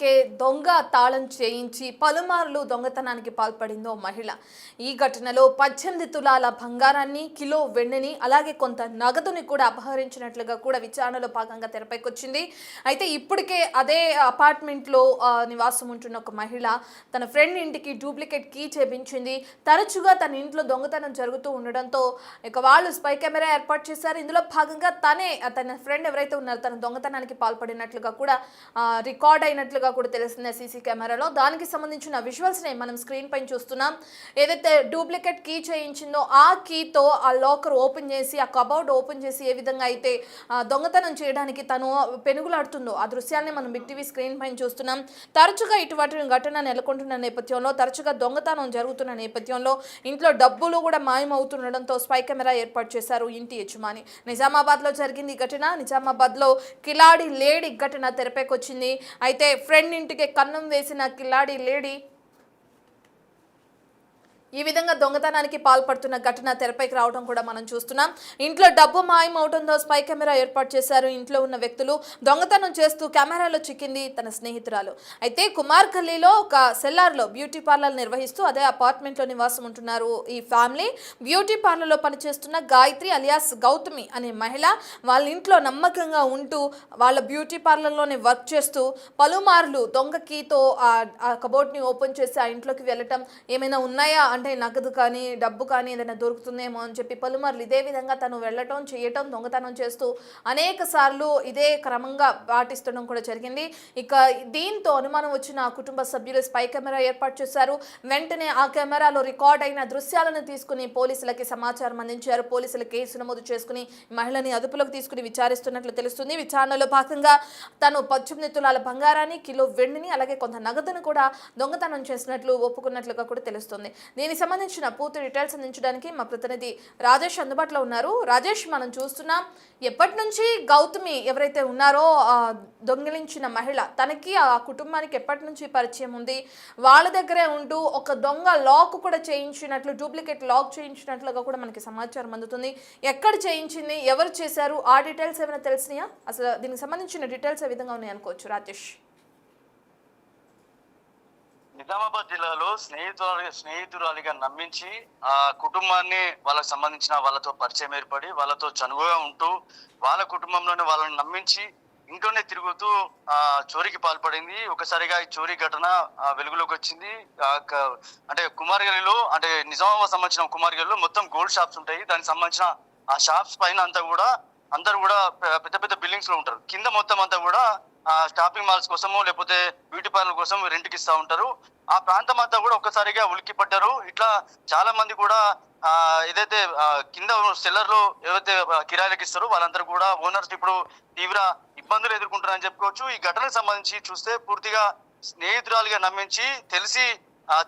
ఇంటికే దొంగ తాళం చేయించి పలుమార్లు దొంగతనానికి పాల్పడిందో మహిళ. ఈ ఘటనలో 18 తులాల బంగారాన్ని, కిలో వెండిని, అలాగే కొంత నగదుని కూడా అపహరించినట్లుగా కూడా విచారణలో భాగంగా తెరపైకొచ్చింది. అయితే ఇప్పటికే అదే అపార్ట్మెంట్లో నివాసం ఉంటున్న ఒక మహిళ తన ఫ్రెండ్ ఇంటికి డూప్లికేట్ కీ చేపించింది. తరచుగా తన ఇంట్లో దొంగతనం జరుగుతూ ఉండడంతో ఇక వాళ్ళు స్పై కెమెరా ఏర్పాటు చేశారు. ఇందులో భాగంగా తన ఫ్రెండ్ ఎవరైతే ఉన్నారో తన దొంగతనానికి పాల్పడినట్లుగా కూడా రికార్డ్ అయినట్లుగా కూడా తెలిసింది సీసీ కెమెరాలో. దానికి సంబంధించిన విజువల్స్ ని మనం స్క్రీన్ పైన చూస్తున్నాం. ఏదైతే డూప్లికేట్ కీ చేయించిందో ఆ కీతో ఆ లాకర్ ఓపెన్ చేసి, ఆ కబోర్డ్ ఓపెన్ చేసి ఏ విధంగా అయితే దొంగతనం చేయడానికి తను పెనుగులాడుతుందో ఆ దృశ్యాన్ని మనం బిగ్ టీవీ స్క్రీన్ పైన చూస్తున్నాం. తరచుగా ఇటువంటి ఘటన నెలకొంటున్న నేపథ్యంలో, తరచుగా దొంగతనం జరుగుతున్న నేపథ్యంలో ఇంట్లో డబ్బులు కూడా మాయమవుతుండడంతో స్పై కెమెరా ఏర్పాటు చేశారు ఇంటి యజమాని. నిజామాబాద్ లో జరిగింది ఈ ఘటన. నిజామాబాద్ లో కిలాడి లేడీ ఘటన తెరపైకొచ్చింది. అయితే ఫ్రెండ్ ఇంటికి కన్నం వేసిన కిలాడి లేడీ ఈ విధంగా దొంగతనానికి పాల్పడుతున్న ఘటన తెరపైకి రావడం కూడా మనం చూస్తున్నాం. ఇంట్లో డబ్బు మాయమవడంతో స్పై కెమెరా ఏర్పాటు చేశారు ఇంట్లో ఉన్న వ్యక్తులు. దొంగతనం చేస్తూ కెమెరాలో చిక్కింది తన స్నేహితురాలు. అయితే కుమార్ గల్లీలో ఒక సెల్లార్లో బ్యూటీ పార్లర్ నిర్వహిస్తూ అదే అపార్ట్మెంట్లో నివాసం ఉంటున్నారు ఈ ఫ్యామిలీ. బ్యూటీ పార్లర్లో పనిచేస్తున్న గాయత్రి అలియాస్ గౌతమి అనే మహిళ వాళ్ళ ఇంట్లో నమ్మకంగా ఉంటూ వాళ్ళ బ్యూటీ పార్లర్లోనే వర్క్ చేస్తూ పలుమార్లు దొంగ కీతో ఆ కబోర్డ్ని ఓపెన్ చేసి ఆ ఇంట్లోకి వెళ్ళటం, ఏమైనా ఉన్నాయా అంటే నగదు కానీ డబ్బు కానీ ఏదైనా దొరుకుతుందేమో అని చెప్పి పలుమార్లు ఇదే విధంగా తను వెళ్ళటం, చేయటం, దొంగతనం చేస్తూ అనేక సార్లు ఇదే క్రమంగా పాటిస్తడం కూడా జరిగింది. ఇక దీంతో అనుమానం వచ్చిన ఆ కుటుంబ సభ్యులు స్పై కెమెరా ఏర్పాటు చేశారు. వెంటనే ఆ కెమెరాలో రికార్డ్ అయిన దృశ్యాలను తీసుకుని పోలీసులకి సమాచారం అందించారు. పోలీసులు కేసు నమోదు చేసుకుని మహిళని అదుపులోకి తీసుకుని విచారిస్తున్నట్లు తెలుస్తుంది. విచారణలో భాగంగా తను 18 తులాల బంగారాన్ని, కిలో వెండిని, అలాగే కొంత నగదును కూడా దొంగతనం చేసినట్లు ఒప్పుకున్నట్లుగా కూడా తెలుస్తుంది. దీనికి సంబంధించిన పూర్తి డీటెయిల్స్ అందించడానికి మా ప్రతినిధి రాజేష్ అందుబాటులో ఉన్నారు. రాజేష్, మనం చూస్తున్నాం ఎప్పటి నుంచి గౌతమి ఎవరైతే ఉన్నారో దొంగిలించిన మహిళ, తనకి ఆ కుటుంబానికి ఎప్పటి నుంచి పరిచయం ఉంది? వాళ్ళ దగ్గరే ఉంటూ ఒక దొంగ లాక్ కూడా చేయించినట్లు, డూప్లికేట్ లాక్ చేయించినట్లుగా కూడా మనకి సమాచారం అందుతుంది. ఎక్కడ చేయించింది, ఎవరు చేశారు, ఆ డీటెయిల్స్ ఏమైనా తెలిసినాయా? అసలు దీనికి సంబంధించిన డీటెయిల్స్ ఏ విధంగా ఉన్నాయి అనుకోవచ్చు రాజేష్? నిజామాబాద్ జిల్లాలో స్నేహితురాలిగా నమ్మించి ఆ కుటుంబాన్ని వాళ్ళకి సంబంధించిన వాళ్ళతో పరిచయం ఏర్పడి వాళ్ళతో చనువుగా ఉంటూ వాళ్ళ కుటుంబంలోనే వాళ్ళని నమ్మించి ఇంట్లోనే తిరుగుతూ చోరీకి పాల్పడింది. ఒకసారిగా ఈ చోరీ ఘటన వెలుగులోకి వచ్చింది. అంటే కుమార్గల్లిలో, అంటే నిజామాబాద్ సంబంధించిన కుమార్గల్లిలో మొత్తం గోల్డ్ షాప్స్ ఉంటాయి. దానికి సంబంధించిన ఆ షాప్స్ పైన అందరూ కూడా పెద్ద పెద్ద బిల్డింగ్స్ లో ఉంటారు. కింద మొత్తం అంతా కూడా షాపింగ్ మాల్స్ కోసము లేకపోతే బ్యూటీ పార్లర్ కోసం రెంట్కి ఇస్తా ఉంటారు. ఆ ప్రాంతం అంతా కూడా ఒక్కసారిగా ఉలిక్కి పడ్డారు. ఇట్లా చాలా మంది కూడా ఏదైతే కింద సెల్లర్ లో ఏవైతే కిరాయిలకు ఇస్తారో వాళ్ళందరూ కూడా ఓనర్స్ ఇప్పుడు తీవ్ర ఇబ్బందులు ఎదుర్కొంటారని చెప్పుకోవచ్చు. ఈ ఘటనకు సంబంధించి చూస్తే పూర్తిగా స్నేహితురాలుగా నమ్మించి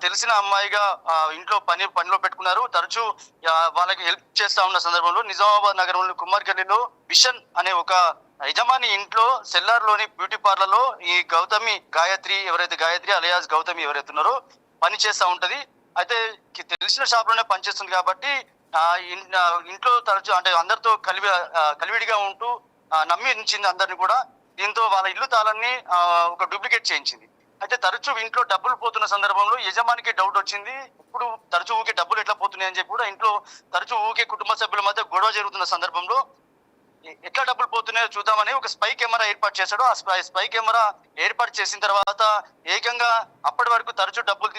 తెలిసిన అమ్మాయిగా ఇంట్లో పనిలో పెట్టుకున్నారు. తరచూ వాళ్ళకి హెల్ప్ చేస్తా ఉన్న సందర్భంలో నిజామాబాద్ నగరంలో కుమార్ గల్లీలో విషన్ అనే ఒక యజమాని ఇంట్లో సెల్లార్ లోని బ్యూటీ పార్లర్ లో ఈ గాయత్రి అలియాస్ గౌతమి ఎవరైతే ఉన్నారో పని చేస్తా ఉంటది. అయితే తెలిసిన షాప్ లోనే పనిచేస్తుంది కాబట్టి ఇంట్లో తరచూ అంటే అందరితో కలివిడిగా ఉంటూ నమ్మించింది అందరిని కూడా. దీంతో వాళ్ళ ఇల్లు తాళాన్ని ఒక డూప్లికేట్ చేయించింది. అయితే తరచూ ఇంట్లో డబ్బులు పోతున్న సందర్భంలో యజమానికి డౌట్ వచ్చింది. ఇప్పుడు తరచూ ఊకే డబ్బులు ఎట్లా పోతున్నాయని చెప్పి కూడా ఇంట్లో తరచూ ఊకే కుటుంబ సభ్యుల మధ్య గొడవ జరుగుతున్న సందర్భంలో ఎట్లా డబ్బులు పోతున్నాయో చూద్దామని ఒక స్పై కెమెరా ఏర్పాటు చేశాడు. ఆ స్పై కెమెరా ఏర్పాటు చేసిన తర్వాత ఏకంగా అప్పటి వరకు తరచూ డబ్బులు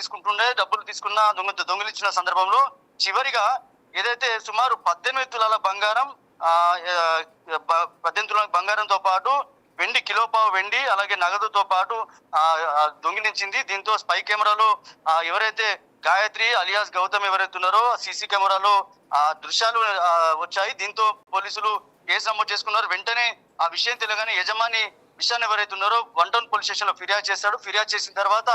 తీసుకున్న దొంగిలించిన సందర్భంలో చివరిగా ఏదైతే సుమారు 18 తులాల బంగారంతో పాటు కిలోపావు వెండి, అలాగే నగదుతో పాటు దొంగిలించింది. దీంతో స్పై కెమెరాలో ఎవరైతే గాయత్రి అలియాస్ గౌతమ్ ఎవరైతే ఉన్నారో సీసీ కెమెరాలో దృశ్యాలు వచ్చాయి. దీంతో పోలీసులు కేసు నమోదు చేసుకున్నారు. వెంటనే ఆ విషయం తెలియగానే యజమాని విషయాన్ని ఎవరైతే ఉన్నారో 1 టౌన్ పోలీస్ స్టేషన్ లో ఫిర్యాదు చేశాడు. ఫిర్యాదు చేసిన తర్వాత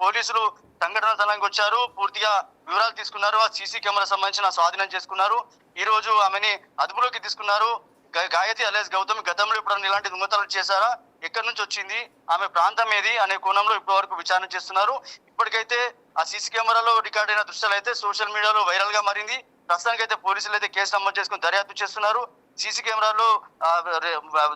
పోలీసులు సంఘటన స్థలానికి వచ్చారు. పూర్తిగా వివరాలు తీసుకున్నారు. ఆ సీసీ కెమెరా సంబంధించిన స్వాధీనం చేసుకున్నారు. ఈ రోజు ఆమెని అదుపులోకి తీసుకున్నారు. గాయత్రి అలియాస్ గౌతమి గతంలో ఇప్పుడు ఇలాంటి దొంగతనాలు చేశారా, ఎక్కడి నుంచి వచ్చింది, ఆమె ప్రాంతం ఏది అనే కోణంలో ఇప్పటి వరకు విచారణ చేస్తున్నారు. ఇప్పటికైతే ఆ సీసీ కెమెరాలో రికార్డ్ అయిన దృశ్యాలు అయితే సోషల్ మీడియాలో వైరల్ గా మారింది. ప్రస్తుతానికైతే పోలీసులు అయితే కేసు నమోదు చేసుకుని దర్యాప్తు చేస్తున్నారు. సీసీ కెమెరాలో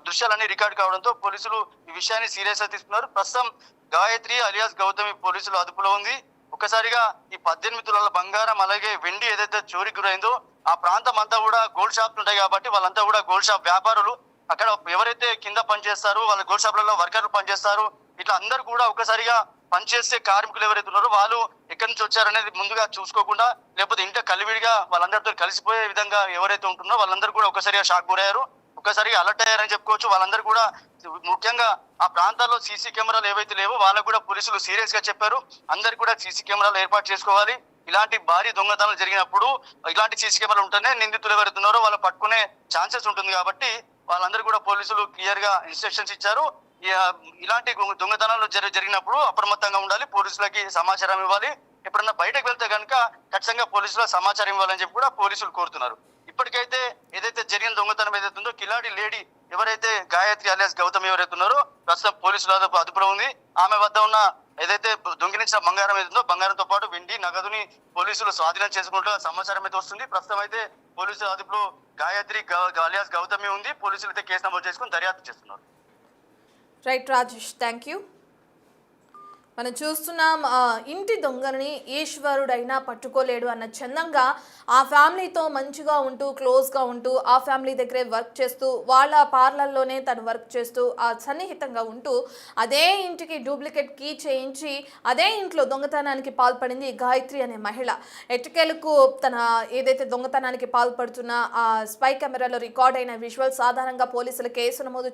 దృశ్యాలన్నీ రికార్డ్ కావడంతో పోలీసులు ఈ విషయాన్ని సీరియస్ గా తీసుకున్నారు. ప్రస్తుతం గాయత్రి అలియాస్ గౌతమి పోలీసులు అదుపులో ఉంది. ఒక్కసారిగా ఈ 18 తులాల బంగారం అలాగే వెండి ఏదైతే చోరీ గురైందో ఆ ప్రాంతం అంతా కూడా గోల్డ్ షాప్లు ఉంటాయి కాబట్టి వాళ్ళంతా కూడా గోల్డ్ షాప్ వ్యాపారులు. అక్కడ ఎవరైతే కింద పనిచేస్తారో వాళ్ళ గోల్డ్ షాప్లలో వర్కర్లు పనిచేస్తారు. ఇట్లా అందరు కూడా ఒక్కసారిగా పనిచేసే కార్మికులు ఎవరైతే ఉన్నారో వాళ్ళు ఎక్కడి నుంచి వచ్చారనేది ముందుగా చూసుకోకుండా, లేకపోతే ఇంట్లో కలివిడిగా వాళ్ళందరితో కలిసిపోయే విధంగా ఎవరైతే ఉంటున్నారో వాళ్ళందరూ కూడా ఒక్కసారిగా షాక్ గురయ్యారు. ఒక్కసారిగా అలర్ట్ అయ్యారని చెప్పుకోవచ్చు. వాళ్ళందరూ కూడా ముఖ్యంగా ఆ ప్రాంతాల్లో సీసీ కెమెరాలు ఏవైతే లేవో వాళ్ళకు కూడా పోలీసులు సీరియస్ గా చెప్పారు. అందరు కూడా సీసీ కెమెరాలు ఏర్పాటు చేసుకోవాలి. ఇలాంటి భారీ దొంగతనాలు జరిగినప్పుడు ఇలాంటి సీసీ కెమెరాలు ఉంటేనే నిందితులు ఎవరైతే ఉన్నారో వాళ్ళు పట్టుకునే ఛాన్సెస్ ఉంటుంది. కాబట్టి వాళ్ళందరూ కూడా పోలీసులు క్లియర్ గా ఇన్స్ట్రక్షన్స్ ఇచ్చారు. ఇలాంటి దొంగతనాలు జరిగినప్పుడు అప్రమత్తంగా ఉండాలి, పోలీసులకి సమాచారం ఇవ్వాలి. ఎప్పుడన్నా బయటకు వెళ్తే కనుక ఖచ్చితంగా పోలీసులకు సమాచారం ఇవ్వాలని చెప్పి కూడా పోలీసులు కోరుతున్నారు. ఇప్పటికైతే ఏదైతే జరిగిన దొంగతనం ఏదైతే ఉందో కిలాడి లేడీ ఎవరైతే గాయత్రి అలియాస్ గౌతమి ఎవరైతే ఉన్నారో ప్రస్తుతం పోలీసుల అదుపులో ఉంది. ఆమె వద్ద ఉన్న ఏదైతే దొంగిలించిన బంగారం ఏదైతుందో బంగారంతో పాటు వెండి నగదుని పోలీసులు స్వాధీనం చేసుకుంటూ సమాచారం అయితే వస్తుంది. ప్రస్తుతం అయితే పోలీసుల అదుపులో గాయత్రి అలియాస్ గౌతమి ఉంది. పోలీసులు అయితే కేసు నమోదు చేసుకుని దర్యాప్తు చేస్తున్నారు. Right Rajesh, thank you. మనం చూస్తున్నాం ఇంటి దొంగని ఈశ్వరుడైనా పట్టుకోలేడు అన్న చందంగా ఆ ఫ్యామిలీతో మంచిగా ఉంటూ క్లోజ్గా ఉంటూ ఆ ఫ్యామిలీ దగ్గరే వర్క్ చేస్తూ వాళ్ళ పార్లర్లోనే తను వర్క్ చేస్తూ ఆ సన్నిహితంగా ఉంటూ అదే ఇంటికి డూప్లికేట్ కీ చేయించి అదే ఇంట్లో దొంగతనానికి పాల్పడింది గాయత్రి అనే మహిళ. ఎట్టకేలకు తన ఏదైతే దొంగతనానికి పాల్పడుతున్న ఆ స్పై కెమెరాలో రికార్డ్ అయిన విజువల్స్ ఆధారంగా పోలీసులు కేసు నమోదు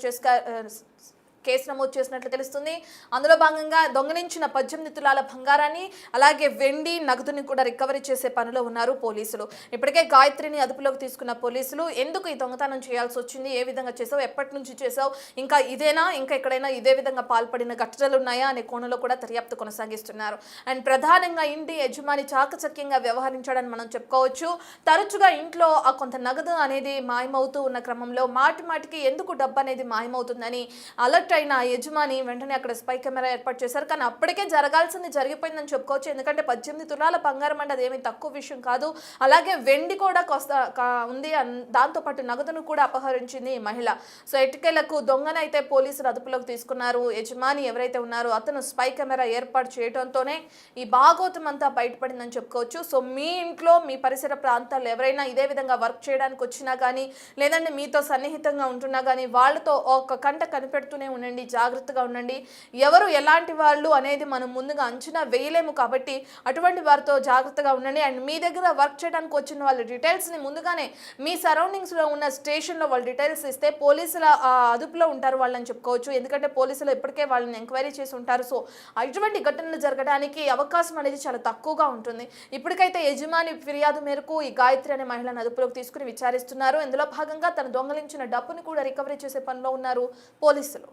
చేసినట్లు తెలుస్తుంది. అందులో భాగంగా దొంగలించిన 18 తులాల బంగారాన్ని అలాగే వెండి నగదుని కూడా రికవరీ చేసే పనిలో ఉన్నారు పోలీసులు. ఇప్పటికే గాయత్రిని అదుపులోకి తీసుకున్న పోలీసులు ఎందుకు ఈ దొంగతనం చేయాల్సి వచ్చింది, ఏ విధంగా చేసావు, ఎప్పటి నుంచి చేసావు, ఇంకా ఇదేనా, ఇంకా ఎక్కడైనా ఇదే విధంగా పాల్పడిన ఘటనలు ఉన్నాయా అనే కోణంలో కూడా దర్యాప్తు కొనసాగిస్తున్నారు. అండ్ ప్రధానంగా ఇంటి యజమాని చాకచక్యంగా వ్యవహరించాడని మనం చెప్పుకోవచ్చు. తరచుగా ఇంట్లో ఆ కొంత నగదు అనేది మాయమవుతూ ఉన్న క్రమంలో మాటికి ఎందుకు డబ్బు అనేది మాయమవుతుందని అలర్ట్ అయిన యజమాని వెంటనే అక్కడ స్పై కెమెరా ఏర్పాటు చేశారు. కానీ అప్పటికే జరగాల్సింది జరిగిపోయిందని చెప్పుకోవచ్చు. ఎందుకంటే 18 తులాల బంగారం అంటే అదేమీ తక్కువ విషయం కాదు. అలాగే వెండి కూడా ఉంది. దాంతోపాటు నగదును కూడా అపహరించింది ఈ మహిళ. సో ఎటుకేలకు దొంగనైతే పోలీసులు అదుపులోకి తీసుకున్నారు. యజమాని ఎవరైతే ఉన్నారో అతను స్పై కెమెరా ఏర్పాటు చేయడంతోనే ఈ భాగోతం అంతా బయటపడిందని చెప్పుకోవచ్చు. సో మీ ఇంట్లో మీ పరిసర ప్రాంతాల్లో ఎవరైనా ఇదే విధంగా వర్క్ చేయడానికి వచ్చినా కానీ లేదంటే మీతో సన్నిహితంగా ఉంటున్నా కానీ వాళ్ళతో ఒక కంట కనిపెడుతూనే ఉండండి, జాగ్రత్తగా ఉండండి. ఎవరు ఎలాంటి వాళ్ళు అనేది మనం ముందుగా అంచనా వేయలేము కాబట్టి అటువంటి వారితో జాగ్రత్తగా ఉండండి. అండ్ మీ దగ్గర వర్క్ చేయడానికి వచ్చిన వాళ్ళ డీటెయిల్స్ని ముందుగానే మీ సరౌండింగ్స్లో ఉన్న స్టేషన్లో వాళ్ళు డీటెయిల్స్ ఇస్తే పోలీసుల అదుపులో ఉంటారు వాళ్ళని చెప్పుకోవచ్చు. ఎందుకంటే పోలీసులు ఇప్పటికే వాళ్ళని ఎంక్వైరీ చేసి ఉంటారు. సో అటువంటి ఘటనలు జరగడానికి అవకాశం అనేది చాలా తక్కువగా ఉంటుంది. ఇప్పటికైతే యజమాని ఫిర్యాదు మేరకు ఈ గాయత్రి అనే మహిళను అదుపులోకి తీసుకుని విచారిస్తున్నారు. ఇందులో భాగంగా తను దొంగలించిన డబ్బుని కూడా రికవరీ చేసే పనిలో ఉన్నారు పోలీసులు.